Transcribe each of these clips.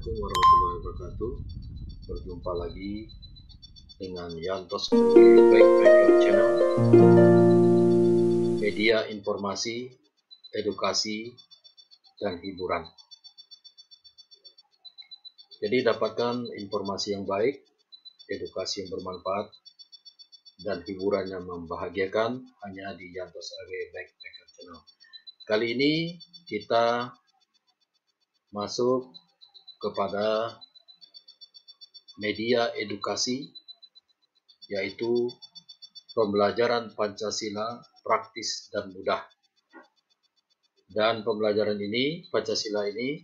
Assalamualaikum warahmatullahi wabarakatuh. Berjumpa lagi dengan Yantos Backpacker Channel, media informasi, edukasi, dan hiburan. Jadi dapatkan informasi yang baik, edukasi yang bermanfaat, dan hiburan yang membahagiakan hanya di Yantos Backpacker Channel. Kali ini kita masuk kepada media edukasi, yaitu pembelajaran Pancasila praktis dan mudah. Dan pembelajaran ini, Pancasila ini,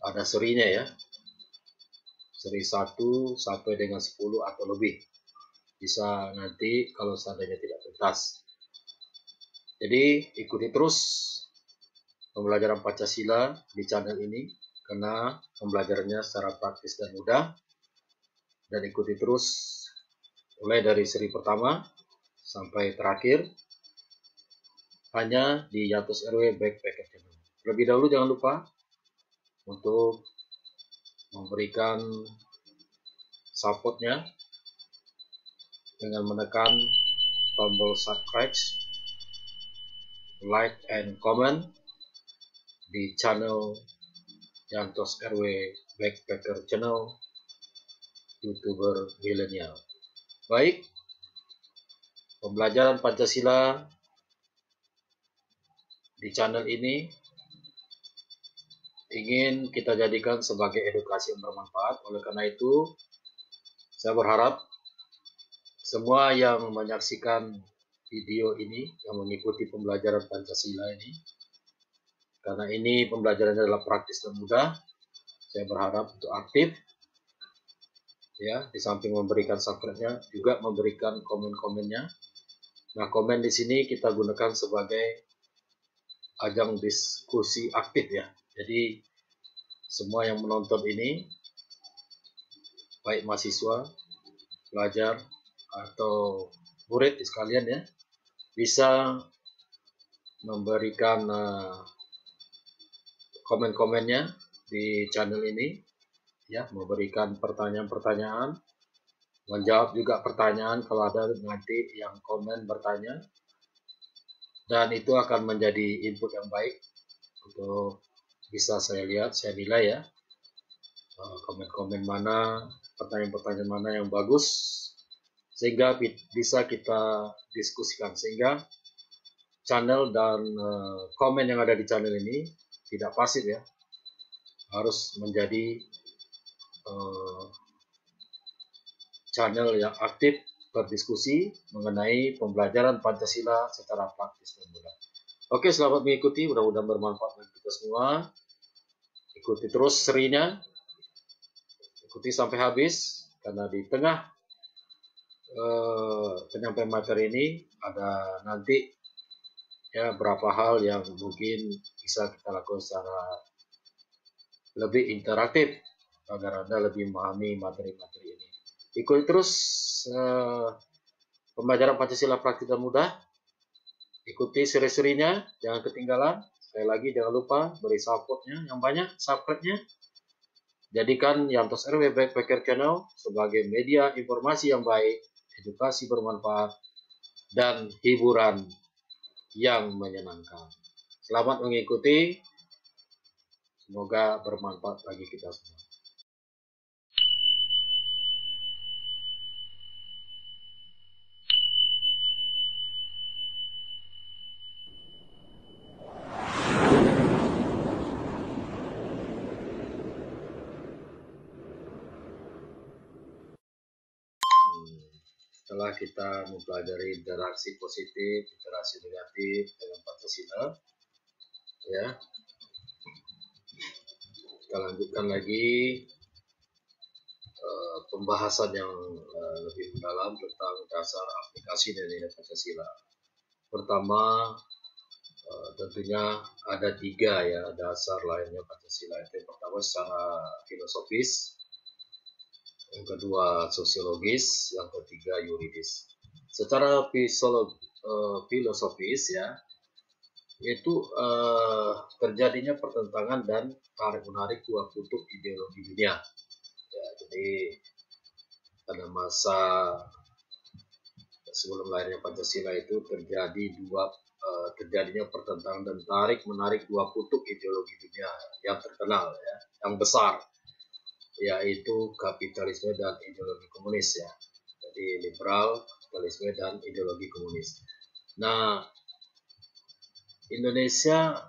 ada serinya ya, seri 1 sampai dengan 10 atau lebih. Bisa nanti kalau seandainya tidak tuntas. Jadi ikuti terus pembelajaran Pancasila di channel ini, karena pembelajarannya secara praktis dan mudah. Dan ikuti terus mulai dari seri pertama sampai terakhir hanya di Yantos RW Backpacker Channel. Lebih dahulu jangan lupa untuk memberikan supportnya dengan menekan tombol subscribe, like, and comment di channel Yantos RW Backpacker Channel YouTuber milenial. Baik, pembelajaran Pancasila di channel ini ingin kita jadikan sebagai edukasi yang bermanfaat. Oleh karena itu, saya berharap semua yang menyaksikan video ini, yang mengikuti pembelajaran Pancasila ini, karena ini pembelajarannya adalah praktis dan mudah, saya berharap untuk aktif, ya, di samping memberikan subscribe-nya, juga memberikan komen-komennya. Nah, komen di sini kita gunakan sebagai ajang diskusi aktif ya. Jadi semua yang menonton ini, baik mahasiswa, pelajar, atau murid sekalian ya, bisa memberikan komen-komennya di channel ini, ya, memberikan pertanyaan-pertanyaan, menjawab juga pertanyaan kalau ada nanti yang komen bertanya, dan itu akan menjadi input yang baik untuk bisa saya lihat, saya nilai ya, komen-komen mana, pertanyaan-pertanyaan mana yang bagus, sehingga bisa kita diskusikan, sehingga channel dan komen yang ada di channel ini tidak pasif ya, harus menjadi channel yang aktif berdiskusi mengenai pembelajaran Pancasila secara praktis dan mudah. Oke, selamat mengikuti, mudah-mudahan bermanfaat bagi kita semua. Ikuti terus serinya, ikuti sampai habis, karena di tengah penyampaian materi ini ada nanti ya berapa hal yang mungkin bisa kita lakukan secara lebih interaktif agar Anda lebih memahami materi-materi ini. Ikuti terus pembelajaran Pancasila praktis dan mudah. Ikuti seri-serinya, jangan ketinggalan. Sekali lagi jangan lupa beri supportnya yang banyak, subscribe-nya. Jadikan Yantos RW Backpacker Channel sebagai media informasi yang baik, edukasi bermanfaat, dan hiburan yang menyenangkan. Selamat mengikuti, semoga bermanfaat bagi kita semua. Setelah kita mempelajari interaksi positif, interaksi negatif dengan Pancasila, ya, kita lanjutkan lagi pembahasan yang lebih mendalam tentang dasar aplikasi dari Pancasila. Pertama, tentunya ada 3 ya dasar lainnya Pancasila. Yang pertama secara filosofis, yang kedua sosiologis, yang ketiga yuridis. Secara filosofis ya, yaitu terjadinya pertentangan dan tarik-menarik dua kutub ideologi dunia. Ya, jadi pada masa sebelum lahirnya Pancasila itu terjadinya pertentangan dan tarik-menarik dua kutub ideologi dunia yang terkenal, ya, yang besar, yaitu kapitalisme dan ideologi komunis, ya. Jadi liberal, kapitalisme dan ideologi komunis. Nah, Indonesia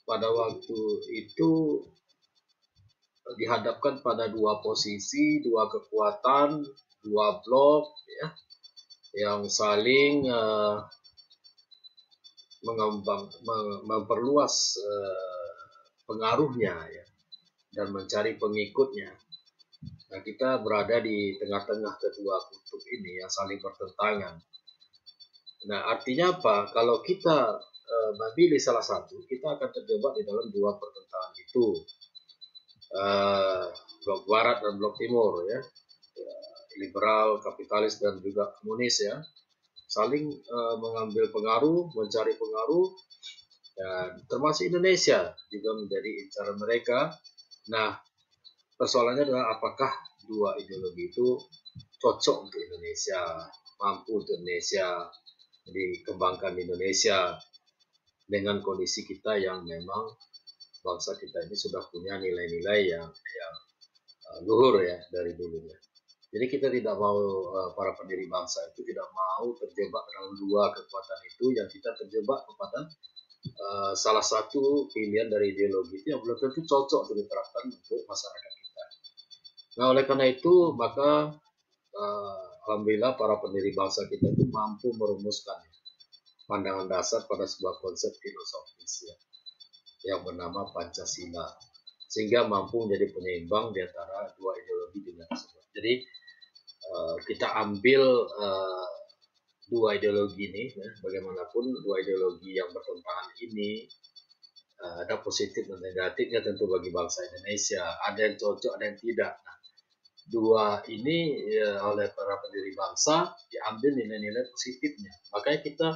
pada waktu itu dihadapkan pada dua posisi, dua kekuatan, dua blok, ya, yang saling memperluas pengaruhnya, ya, dan mencari pengikutnya. Nah, kita berada di tengah-tengah kedua kutub ini yang saling bertentangan. Nah, artinya apa? Kalau kita memilih salah satu, kita akan terjebak di dalam dua pertentangan itu, blok barat dan blok timur, ya, liberal, kapitalis dan juga komunis, ya, saling mengambil pengaruh, mencari pengaruh, dan termasuk Indonesia juga menjadi incaran mereka. Nah, persoalannya adalah apakah dua ideologi itu cocok untuk Indonesia, mampu untuk Indonesia, dikembangkan di Indonesia dengan kondisi kita yang memang bangsa kita ini sudah punya nilai-nilai yang luhur, ya, dari dulunya. Jadi kita tidak mau, para pendiri bangsa itu tidak mau terjebak dalam dua kekuatan itu, yang kita terjebak kepada salah satu pilihan dari ideologi itu yang belum tentu cocok untuk diterapkan untuk masyarakat kita. Nah, oleh karena itu maka alhamdulillah para pendiri bangsa kita itu mampu merumuskan pandangan dasar pada sebuah konsep filosofis, ya, yang bernama Pancasila, sehingga mampu menjadi penyeimbang di antara dua ideologi dunia tersebut. Jadi kita ambil dua ideologi ini, ya, bagaimanapun dua ideologi yang bertentangan ini ada positif dan negatifnya tentu bagi bangsa Indonesia. Ada yang cocok, ada yang tidak. Nah, dua ini, ya, oleh para pendiri bangsa diambil nilai-nilai positifnya. Makanya kita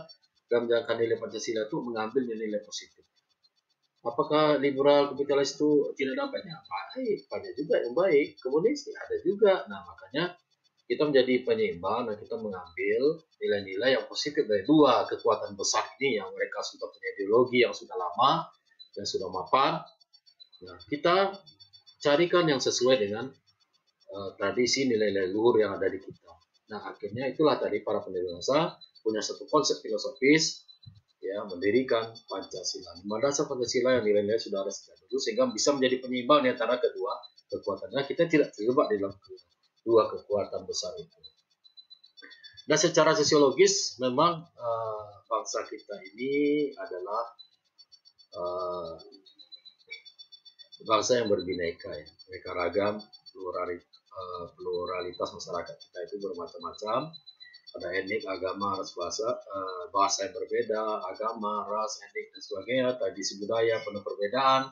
dalam menjalankan nilai Pancasila itu mengambil nilai-nilai positif. Apakah liberal kapitalis itu tidak dapatnya? Baik, banyak juga yang baik. Komunis ada juga. Nah, makanya kita menjadi penyeimbang dan kita mengambil nilai-nilai yang positif dari dua kekuatan besar ini yang mereka sudah punya ideologi yang sudah lama, yang sudah mapan. Nah, kita carikan yang sesuai dengan tradisi nilai-nilai luhur yang ada di kita. Nah, akhirnya itulah tadi para pendiri bangsa punya satu konsep filosofis, ya, mendirikan Pancasila. Lima dasar Pancasila yang nilai-nilai sudah ada sejak dulu sehingga bisa menjadi penyeimbang di antara kedua kekuatan. Nah, kita tidak terjebak di dalam dua kekuatan besar itu. Dan secara sosiologis memang bangsa kita ini adalah bangsa yang berbineka, ya, mereka ragam, pluralitas masyarakat kita itu bermacam-macam, ada etnik, agama, ras, bahasa yang berbeda, agama, ras, etnik dan sebagainya, tradisi budaya penuh perbedaan,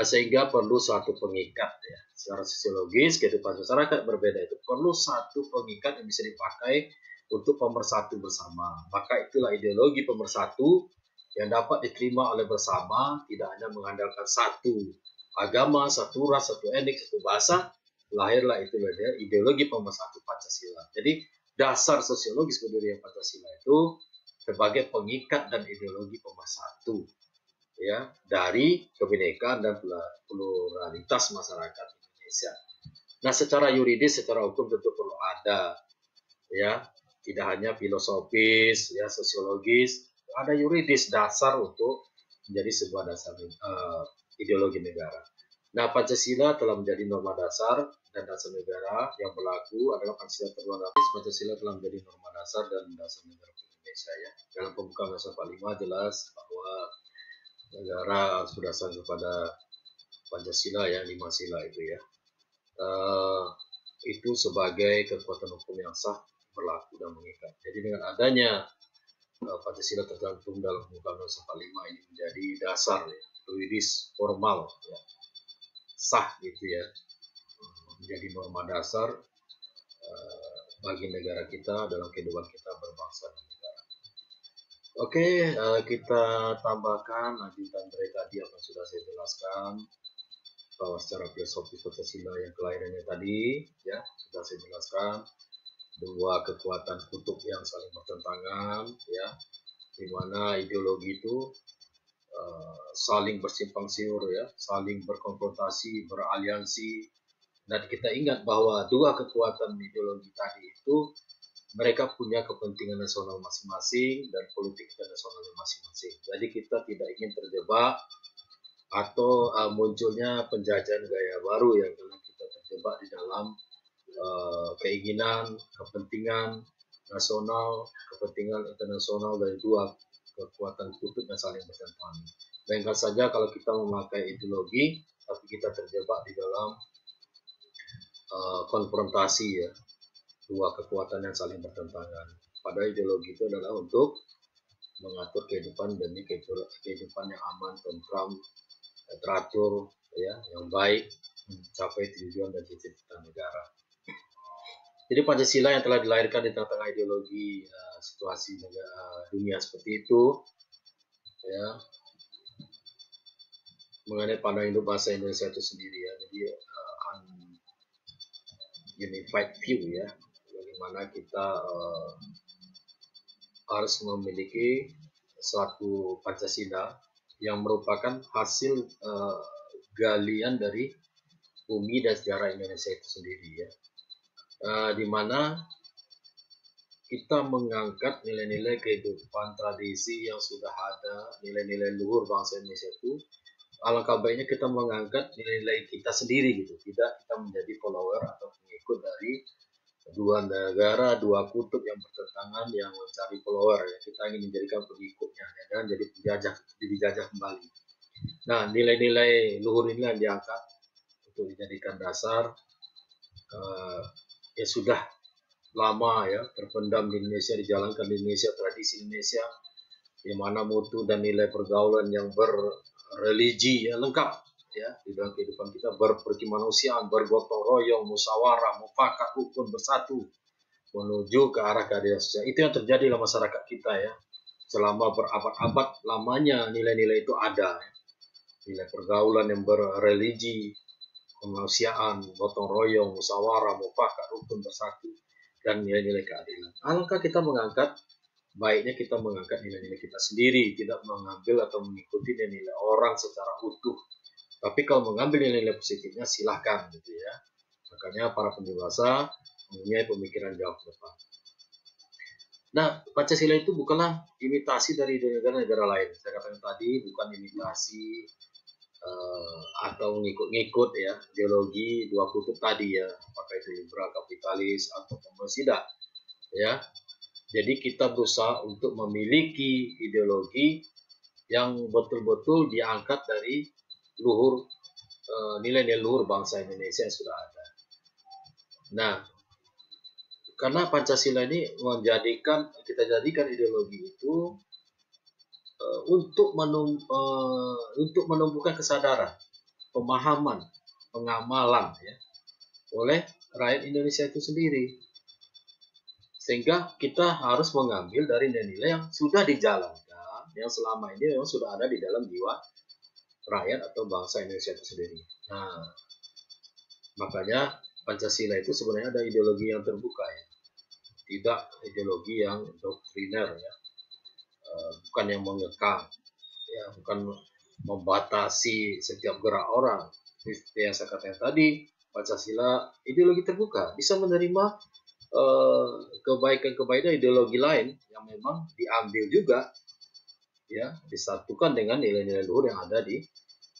sehingga perlu suatu pengikat, ya. Secara sosiologis kehidupan masyarakat berbeda itu perlu satu pengikat yang bisa dipakai untuk pemersatu bersama. Maka itulah ideologi pemersatu yang dapat diterima oleh bersama, tidak hanya mengandalkan satu agama, satu ras, satu etnik, satu bahasa. Lahirlah itu ideologi pemersatu Pancasila. Jadi dasar sosiologis pendirian Pancasila itu sebagai pengikat dan ideologi pemersatu, ya, dari kebinekaan dan pluralitas masyarakat Indonesia. Nah, secara yuridis, secara hukum tentu perlu ada, ya, tidak hanya filosofis, ya, sosiologis, ada yuridis dasar untuk menjadi sebuah dasar ideologi negara. Nah, Pancasila telah menjadi norma dasar dan dasar negara yang berlaku adalah Pancasila terluar. Pancasila telah menjadi norma dasar dan dasar negara Indonesia, ya. Dalam pembukaan Undang-Undang 45 jelas bahwa negara harus berdasar kepada Pancasila, ya, 5 sila itu, ya. Itu sebagai kekuatan hukum yang sah, berlaku dan mengikat. Jadi dengan adanya Pancasila tercantum dalam pembukaan Undang-Undang 45 ini menjadi dasar, ya, yuridis formal, ya, sah gitu, ya, menjadi norma dasar bagi negara kita dalam kehidupan kita berbangsa dan negara. Oke, kita tambahkan lanjutan dari tadi apa yang sudah saya jelaskan, bahwa secara filosofis Pancasila yang kelahirannya tadi ya sudah saya jelaskan, dua kekuatan kutub yang saling bertentangan ya, di mana ideologi itu saling bersimpang siur ya, saling berkonfrontasi, beraliansi. Dan kita ingat bahwa dua kekuatan ideologi tadi itu mereka punya kepentingan nasional masing-masing dan politik internasionalnya masing-masing. Jadi kita tidak ingin terjebak atau munculnya penjajahan gaya baru yang kita terjebak di dalam keinginan, kepentingan nasional, kepentingan internasional dari dua kekuatan kutub yang saling bertentangan. Bayangkan saja kalau kita memakai ideologi, tapi kita terjebak di dalam konfrontasi ya, dua kekuatan yang saling bertentangan. Padahal ideologi itu adalah untuk mengatur kehidupan demi kehidupan yang aman, tentram, teratur, ya, yang baik, mencapai tujuan dan cita-cita negara. Jadi Pancasila yang telah dilahirkan di tengah-tengah ideologi situasi dunia seperti itu, ya, mengenai pandang hidup bahasa Indonesia itu sendiri ya. Jadi unified view ya, bagaimana kita harus memiliki suatu Pancasila yang merupakan hasil galian dari bumi dan sejarah Indonesia itu sendiri ya, di mana kita mengangkat nilai-nilai kehidupan tradisi yang sudah ada, nilai-nilai luhur bangsa Indonesia itu. Alangkah baiknya kita mengangkat nilai-nilai kita sendiri gitu, tidak kita menjadi follower atau pengikut dari dua negara, dua kutub yang bertentangan yang mencari follower ya. Kita ingin menjadikan pengikutnya ya, dan jadi dijajah kembali. Nah, nilai-nilai luhur ini yang diangkat untuk dijadikan dasar ya sudah lama ya terpendam di Indonesia, dijalankan di Indonesia, tradisi Indonesia, di mana mutu dan nilai pergaulan yang berreligi ya lengkap ya di dalam kehidupan kita, berperkemanusiaan, bergotong royong, musyawarah, mufakat, rukun, bersatu menuju ke arah keadilan sosial. Itu yang terjadi dalam masyarakat kita ya. Selama berabad-abad lamanya nilai-nilai itu ada. Ya. Nilai pergaulan yang berreligi, kemanusiaan, gotong royong, musyawarah, mufakat, rukun, bersatu, dan nilai-nilai keadilan. Alangkah kita mengangkat, baiknya kita mengangkat nilai-nilai kita sendiri, tidak mengambil atau mengikuti nilai-nilai orang secara utuh. Tapi kalau mengambil nilai-nilai positifnya silahkan gitu ya. Makanya para pendewasa mempunyai pemikiran jauh ke depan. Nah, Pancasila itu bukanlah imitasi dari negara-negara lain. Saya katakan tadi bukan imitasi atau ngikut-ngikut ya ideologi dua kutub tadi ya, apakah itu liberal kapitalis atau komunis, tidak ya. Jadi kita berusaha untuk memiliki ideologi yang betul-betul diangkat dari luhur nilai-nilai luhur bangsa Indonesia yang sudah ada. Nah, karena Pancasila ini kita jadikan ideologi itu untuk menumbuhkan kesadaran, pemahaman, pengamalan ya oleh rakyat Indonesia itu sendiri. Sehingga kita harus mengambil dari nilai-nilai yang sudah dijalankan, yang selama ini memang sudah ada di dalam jiwa rakyat atau bangsa Indonesia itu sendiri. Nah, makanya Pancasila itu sebenarnya ada ideologi yang terbuka ya, tidak ideologi yang doktriner ya, bukan yang mengekang, ya, bukan membatasi setiap gerak orang. Seperti yang saya katakan tadi, Pancasila ideologi terbuka, bisa menerima kebaikan-kebaikan ideologi lain yang memang diambil juga, ya, disatukan dengan nilai-nilai luhur yang ada di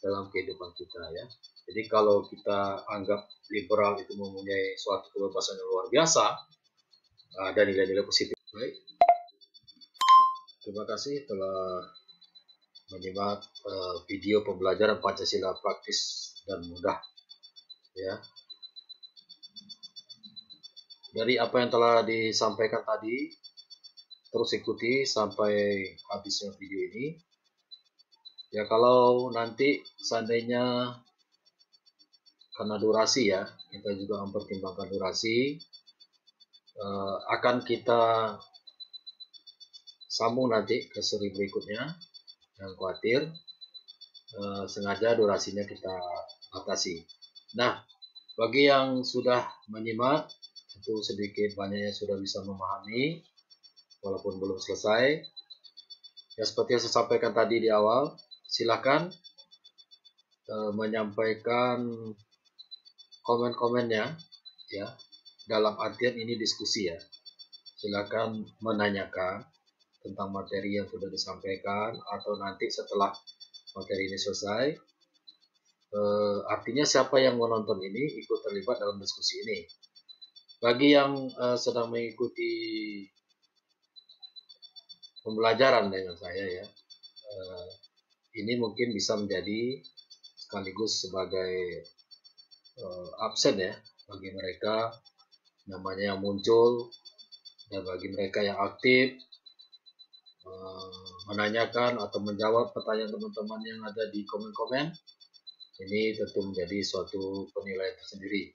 dalam kehidupan kita ya. Jadi kalau kita anggap liberal itu mempunyai suatu kebebasan yang luar biasa, ada nilai-nilai positif. Baik, terima kasih telah menyimak video pembelajaran Pancasila praktis dan mudah ya. Dari apa yang telah disampaikan tadi, terus ikuti sampai habisnya video ini. Ya, kalau nanti seandainya karena durasi ya, kita juga mempertimbangkan durasi, akan kita sambung nanti ke seri berikutnya. Yang khawatir sengaja durasinya kita batasi. Nah, bagi yang sudah menyimak, tentu sedikit banyaknya sudah bisa memahami, walaupun belum selesai. Ya, seperti yang saya sampaikan tadi di awal, silakan menyampaikan komen-komennya, ya, dalam artian ini diskusi ya. Silakan menanyakan tentang materi yang sudah disampaikan, atau nanti setelah materi ini selesai, artinya siapa yang menonton ini ikut terlibat dalam diskusi ini. Bagi yang sedang mengikuti pembelajaran dengan saya ya, ini mungkin bisa menjadi sekaligus sebagai absen ya bagi mereka namanya yang muncul, dan bagi mereka yang aktif menanyakan atau menjawab pertanyaan teman-teman yang ada di komen-komen. Ini tentu menjadi suatu penilaian tersendiri.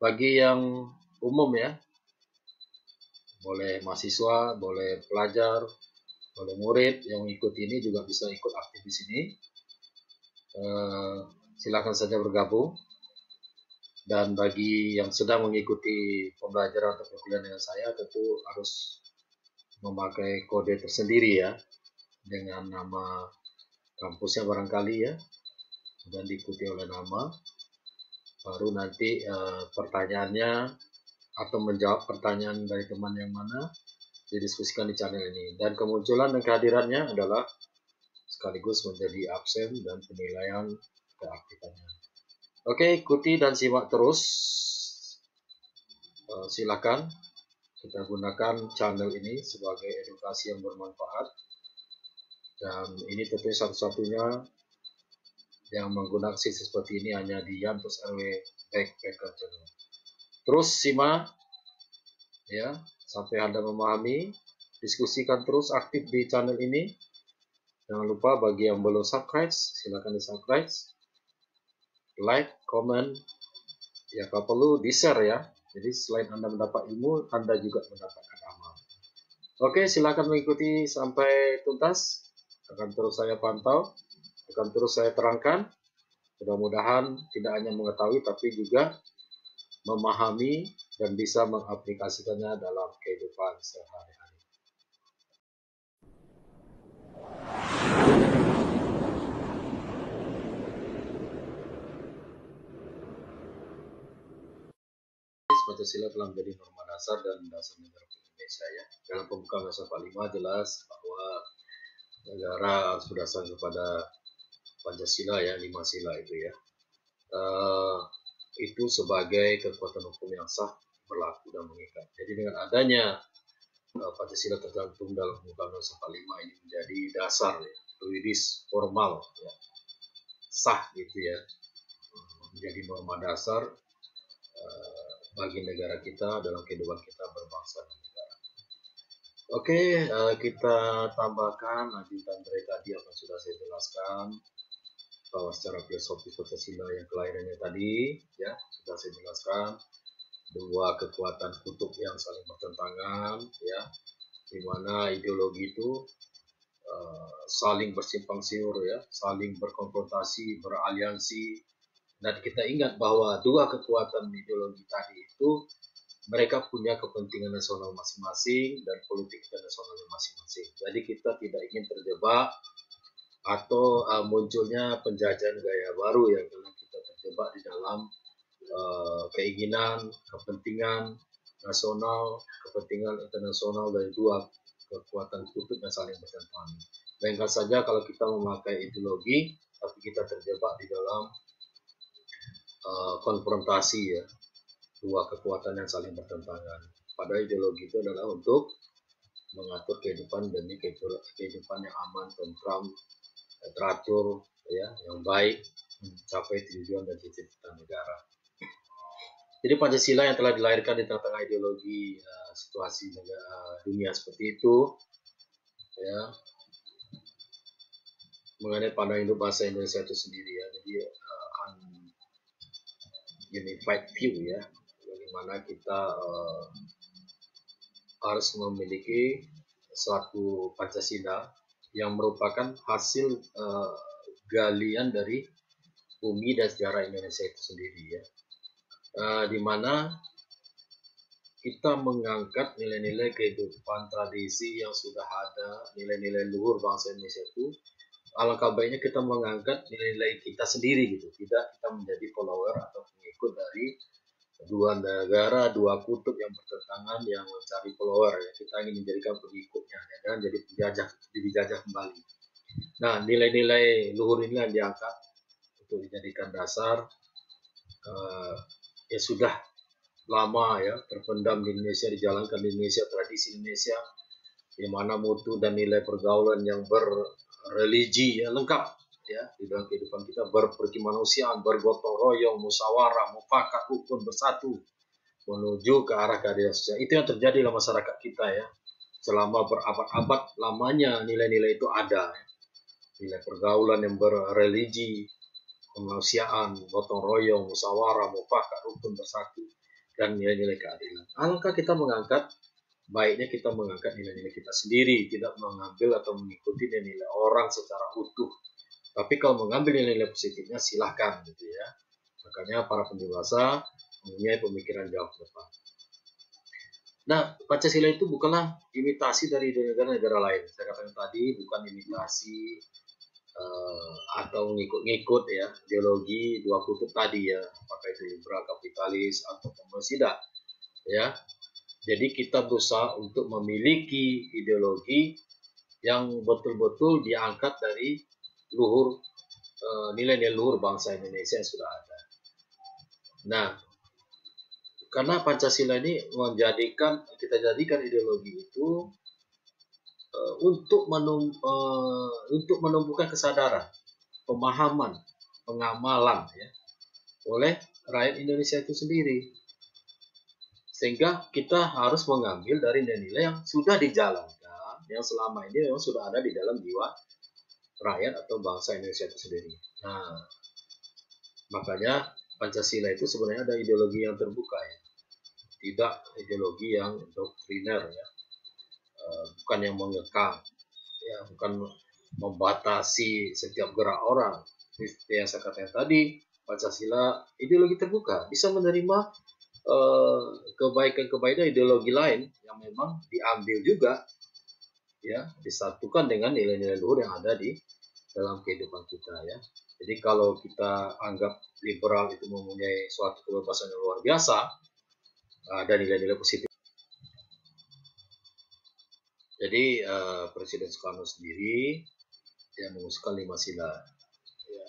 Bagi yang umum ya, boleh mahasiswa, boleh pelajar, boleh murid yang mengikuti ini juga bisa ikut aktif di sini. Silakan saja bergabung. Dan bagi yang sedang mengikuti pembelajaran atau perkuliahan dengan saya, tentu harus memakai kode tersendiri ya, dengan nama kampusnya barangkali ya, dan diikuti oleh nama. Baru nanti pertanyaannya atau menjawab pertanyaan dari teman yang mana didiskusikan di channel ini. Dan kemunculan dan kehadirannya adalah sekaligus menjadi absen dan penilaian keaktifan. Oke, ikuti dan simak terus. Silakan kita gunakan channel ini sebagai edukasi yang bermanfaat. Dan ini tentunya satu-satunya yang menggunakan sistem seperti ini hanya di Yantos RW Backpacker Channel. Terus simak ya sampai Anda memahami. Diskusikan terus aktif di channel ini. Jangan lupa bagi yang belum subscribe, silakan di subscribe, like, comment, ya kalau perlu di share ya. Jadi selain Anda mendapat ilmu, Anda juga mendapatkan amal. Oke, silakan mengikuti sampai tuntas. Akan terus saya pantau, akan terus saya terangkan. Mudah-mudahan tidak hanya mengetahui, tapi juga memahami dan bisa mengaplikasikannya dalam kehidupan sehari-hari. Pancasila telah menjadi norma dasar dan dasar negara Indonesia ya. Dalam pembukaan pasal 45 jelas bahwa negara harus berdasarkan kepada Pancasila ya, 5 sila itu ya. Itu sebagai kekuatan hukum yang sah, berlaku dan mengikat. Jadi dengan adanya Pancasila tercantum dalam pembukaan pasal 45 ini menjadi dasar ya, yuridis formal ya, sah gitu ya, menjadi norma dasar bagi negara kita dalam kehidupan kita berbangsa dan negara. Oke, kita tambahkan lanjutan dari tadi apa sudah saya jelaskan, bahwa secara filosofis Pancasila yang kelahirannya tadi ya sudah saya jelaskan, dua kekuatan kutub yang saling bertentangan ya, di mana ideologi itu saling bersimpang siur ya, saling berkonfrontasi, beraliansi. Dan kita ingat bahwa dua kekuatan ideologi tadi itu mereka punya kepentingan nasional masing-masing dan politik internasionalnya masing-masing. Jadi kita tidak ingin terjebak atau munculnya penjajahan gaya baru yang kita terjebak di dalam keinginan, kepentingan nasional, kepentingan internasional dari dua kekuatan kutub yang saling bertentangan. Bayangkan saja kalau kita memakai ideologi, tapi kita terjebak di dalam konfrontasi ya, dua kekuatan yang saling bertentangan. Padahal ideologi itu adalah untuk mengatur kehidupan demi kehidupan yang aman, tentram, teratur, ya, yang baik, mencapai tujuan dan cita-cita negara. Jadi Pancasila yang telah dilahirkan di tengah-tengah ideologi situasi dunia seperti itu, ya, mengenai pandang hidup bahasa Indonesia itu sendiri ya. Jadi unified view ya, bagaimana kita harus memiliki suatu Pancasila yang merupakan hasil galian dari bumi dan sejarah Indonesia itu sendiri ya, di mana kita mengangkat nilai-nilai kehidupan tradisi yang sudah ada, nilai-nilai luhur bangsa Indonesia itu. Alangkah baiknya kita mengangkat nilai-nilai kita sendiri gitu, tidak kita menjadi follower atau pengikut dari dua negara, dua kutub yang bertentangan yang mencari follower ya. Kita ingin menjadikan pengikutnya ya, dan jadi dijajah kembali. Nah, nilai-nilai luhur ini yang diangkat untuk dijadikan dasar ya sudah lama ya terpendam di Indonesia, dijalankan di Indonesia, tradisi Indonesia di mana mutu dan nilai pergaulan yang berreligi ya lengkap ya di dalam kehidupan kita, berperkemanusiaan, bergotong royong, musyawarah, mufakat, rukun, bersatu menuju ke arah keadilan sosial. Itu yang terjadi dalam masyarakat kita ya. Selama berabad-abad lamanya nilai-nilai itu ada ya. Nilai pergaulan yang berreligi, kemanusiaan, gotong royong, musyawarah, mufakat, rukun, bersatu, dan nilai-nilai keadilan. Alangkah kita mengangkat, baiknya kita mengangkat nilai-nilai kita sendiri, tidak mengambil atau mengikuti nilai-nilai orang secara utuh. Tapi kalau mengambil nilai-nilai positifnya silahkan gitu ya. Makanya para pendewasa mempunyai pemikiran jauh ke depan. Nah, Pancasila itu bukanlah imitasi dari negara-negara lain. Saya katakan tadi bukan imitasi atau ngikut-ngikut ya ideologi dua kutub tadi ya, apakah itu liberal kapitalis atau komunis, tidak ya. Jadi kita berusaha untuk memiliki ideologi yang betul-betul diangkat dari luhur nilai-nilai luhur bangsa Indonesia yang sudah ada. Nah, karena Pancasila ini kita jadikan ideologi itu untuk menumbuhkan kesadaran, pemahaman, pengamalan ya oleh rakyat Indonesia itu sendiri. Sehingga kita harus mengambil dari nilai-nilai yang sudah dijalankan, yang selama ini memang sudah ada di dalam jiwa rakyat atau bangsa Indonesia itu sendiri. Nah, makanya Pancasila itu sebenarnya ada ideologi yang terbuka ya, tidak ideologi yang doktriner ya, bukan yang mengekang, ya, bukan membatasi setiap gerak orang. Seperti yang saya katakan tadi, Pancasila ideologi terbuka, bisa menerima kebaikan-kebaikan ideologi lain yang memang diambil juga ya, disatukan dengan nilai-nilai luhur yang ada di dalam kehidupan kita ya. Jadi kalau kita anggap liberal itu mempunyai suatu kebebasan yang luar biasa, ada nilai-nilai positif. Jadi Presiden Soekarno sendiri yang mengusulkan 5 sila ya.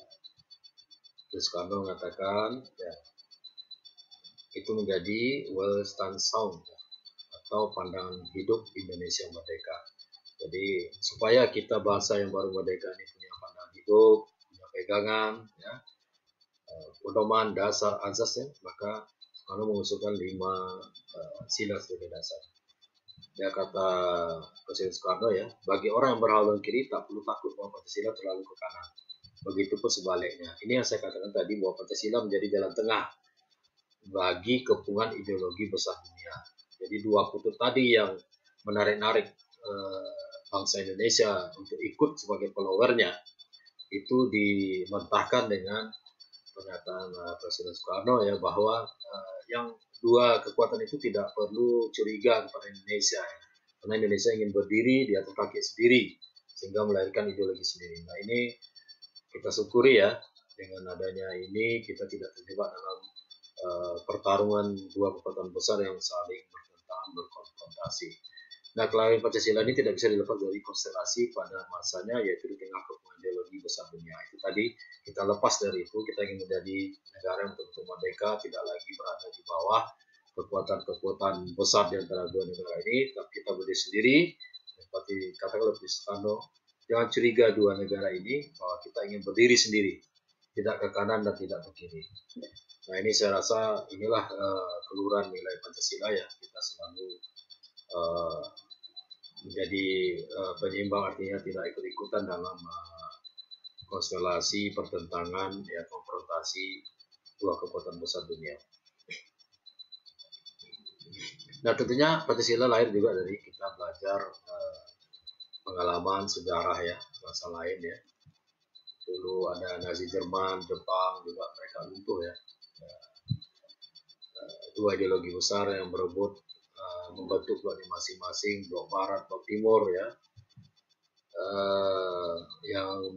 Soekarno mengatakan ya, itu menjadi well stand sound ya, atau pandangan hidup Indonesia merdeka. Jadi supaya kita bangsa yang baru merdeka ini punya pandangan hidup, punya pegangan, ya, pedoman dasar azas ya, maka Soekarno mengusulkan 5 sila sebagai dasar. Ya kata Presiden Soekarno ya, bagi orang yang berhaluan kiri tak perlu takut bahwa Pancasila terlalu ke kanan. Begitupun sebaliknya. Ini yang saya katakan tadi bahwa Pancasila menjadi jalan tengah bagi kepungan ideologi besar dunia. Jadi dua kutub tadi yang menarik-narik bangsa Indonesia untuk ikut sebagai followernya itu dimentahkan dengan pernyataan Presiden Soekarno ya, bahwa yang dua kekuatan itu tidak perlu curiga kepada Indonesia ya, karena Indonesia ingin berdiri di atas kaki sendiri sehingga melahirkan ideologi sendiri. Nah ini kita syukuri ya, dengan adanya ini kita tidak terjebak dalam pertarungan dua kekuatan besar yang saling bertentangan, berkonfrontasi. Nah, kelahiran Pancasila ini tidak bisa dilepas dari konstelasi pada masanya, yaitu di tengah kepungan ideologi besar dunia. Itu tadi kita lepas dari itu, kita ingin menjadi negara yang betul-betul merdeka, tidak lagi berada di bawah kekuatan-kekuatan besar di antara dua negara ini, tapi kita berdiri sendiri. Seperti katakan oleh Soekarno, jangan curiga dua negara ini bahwa kita ingin berdiri sendiri, tidak ke kanan dan tidak ke kiri. Nah ini saya rasa inilah keluhuran nilai Pancasila ya, kita selalu menjadi penyeimbang, artinya tidak ikut-ikutan dalam konstelasi pertentangan ya, konfrontasi dua kekuatan besar dunia. Nah tentunya Pancasila lahir juga dari kita belajar pengalaman sejarah ya, masa lain ya. Dulu ada Nazi Jerman, Jepang juga mereka luntur ya. Dua ideologi besar yang berebut membentuk blok masing-masing, blok barat, blok timur ya. Yang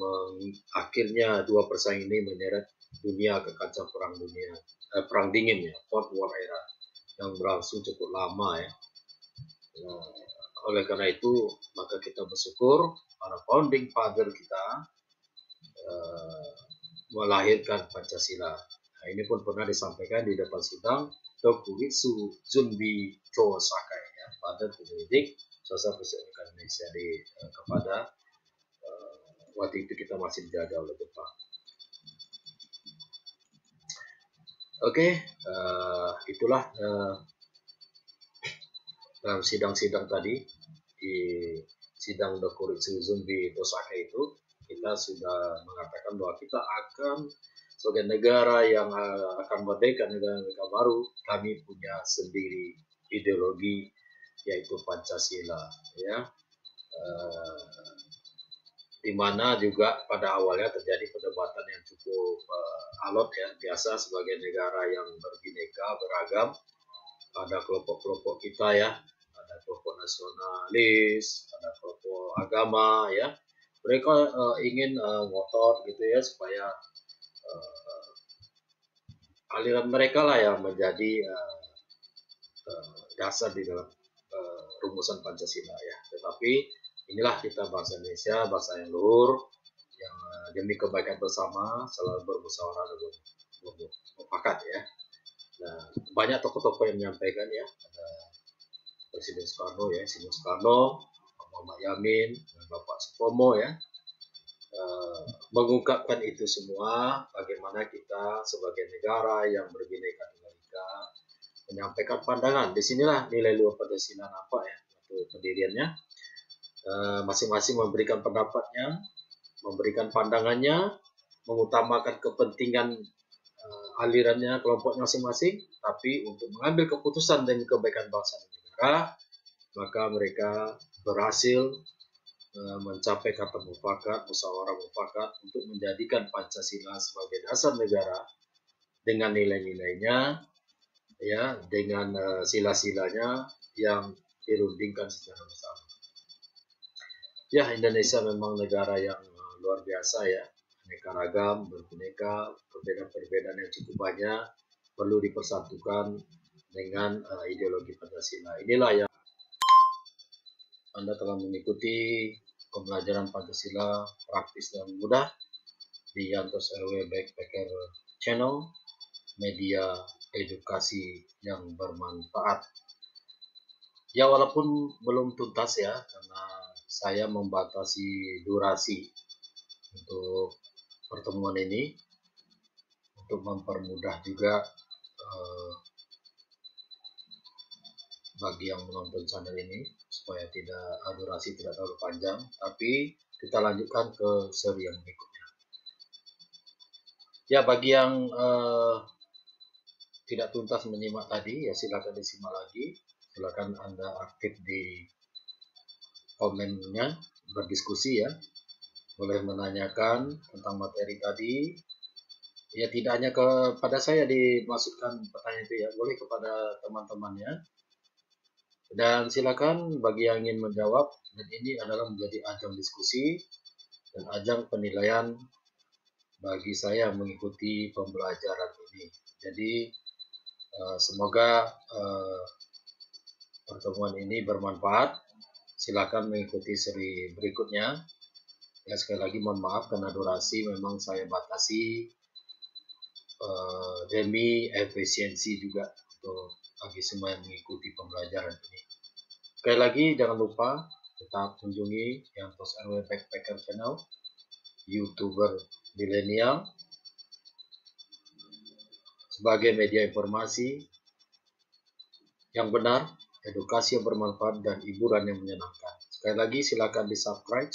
akhirnya dua persaing ini menyeret dunia ke kancah perang dunia, perang dingin ya, Cold War era yang berlangsung cukup lama ya. Nah, oleh karena itu maka kita bersyukur para founding father kita melahirkan Pancasila. Nah, ini pun pernah disampaikan di depan sidang Tokuhitsu Junbi Cho Sakai ya, pada penyelidik Sosial Perserikatan Indonesia kepada waktu itu kita masih dijajah oleh Jepang. Oke, itulah dalam sidang-sidang tadi di sidang Tokuhitsu Junbi Cho Sakai itu kita sudah mengatakan bahwa kita akan sebagai negara yang akan merdeka, negara baru, kami punya sendiri ideologi yaitu Pancasila ya, di mana juga pada awalnya terjadi perdebatan yang cukup alot ya, biasa sebagai negara yang berbineka beragam, ada kelompok-kelompok kita ya, ada kelompok nasionalis, ada kelompok agama ya, mereka ingin ngotot gitu ya supaya aliran mereka lah yang menjadi dasar di dalam rumusan Pancasila ya. Tetapi inilah kita bangsa Indonesia, bangsa yang luhur, yang demi kebaikan bersama selalu bermusyawarah dan bermufakat ya. Nah, banyak tokoh-tokoh yang menyampaikan ya, ada Presiden Soekarno ya, Insinyur Soekarno, Muhammad Yamin, dan Bapak Supomo ya, mengungkapkan itu semua, bagaimana kita sebagai negara yang berbineka tunggal ika menyampaikan pandangan. Disinilah nilai luhur Pancasila nampak ya, untuk pendiriannya. Masing-masing memberikan pendapatnya, memberikan pandangannya, mengutamakan kepentingan alirannya, kelompoknya masing-masing, tapi untuk mengambil keputusan demi kebaikan bangsa dan negara, maka mereka berhasil mencapai kata mufakat, musyawarah mufakat untuk menjadikan Pancasila sebagai dasar negara dengan nilai-nilainya, ya, dengan sila-silanya yang dirundingkan secara bersama. Ya, Indonesia memang negara yang luar biasa ya, aneka ragam, berbineka, perbedaan-perbedaan yang cukup banyak, perlu dipersatukan dengan ideologi Pancasila. Inilah yang Anda telah mengikuti pembelajaran Pancasila praktis dan mudah di Yantos RW Backpacker Channel, media edukasi yang bermanfaat. Ya, walaupun belum tuntas ya, karena saya membatasi durasi untuk pertemuan ini untuk mempermudah juga bagi yang menonton channel ini supaya durasi tidak terlalu panjang, tapi kita lanjutkan ke seri yang berikutnya. Ya, bagi yang tidak tuntas menyimak tadi ya silakan disimak lagi, silakan Anda aktif di komennya, berdiskusi ya, boleh menanyakan tentang materi tadi ya, tidak hanya kepada saya dimasukkan pertanyaan itu ya, boleh kepada teman-temannya. Dan silakan bagi yang ingin menjawab, dan ini adalah menjadi ajang diskusi dan ajang penilaian bagi saya mengikuti pembelajaran ini. Jadi semoga pertemuan ini bermanfaat. Silakan mengikuti seri berikutnya. Ya, sekali lagi mohon maaf karena durasi memang saya batasi demi efisiensi juga untuk bagi semua yang mengikuti pembelajaran ini. Sekali lagi jangan lupa tetap kunjungi Yantos RW Backpacker Channel, YouTuber milenial, sebagai media informasi yang benar, edukasi yang bermanfaat, dan hiburan yang menyenangkan. Sekali lagi silakan di subscribe,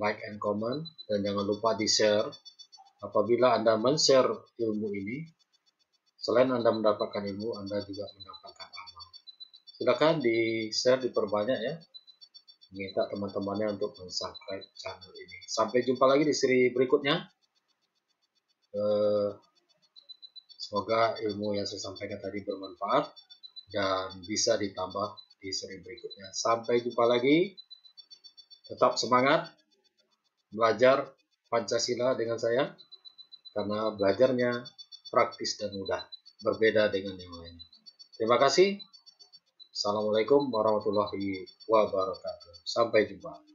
like and comment, dan jangan lupa di share. Apabila Anda men-share ilmu ini, selain Anda mendapatkan ilmu, Anda juga mendapatkan amal. Silakan di-share, diperbanyak ya, meminta teman-temannya untuk subscribe channel ini. Sampai jumpa lagi di seri berikutnya. Semoga ilmu yang saya sampaikan tadi bermanfaat dan bisa ditambah di seri berikutnya. Sampai jumpa lagi. Tetap semangat belajar Pancasila dengan saya, karena belajarnya praktis dan mudah, berbeda dengan yang lain. Terima kasih. Assalamualaikum warahmatullahi wabarakatuh. Sampai jumpa.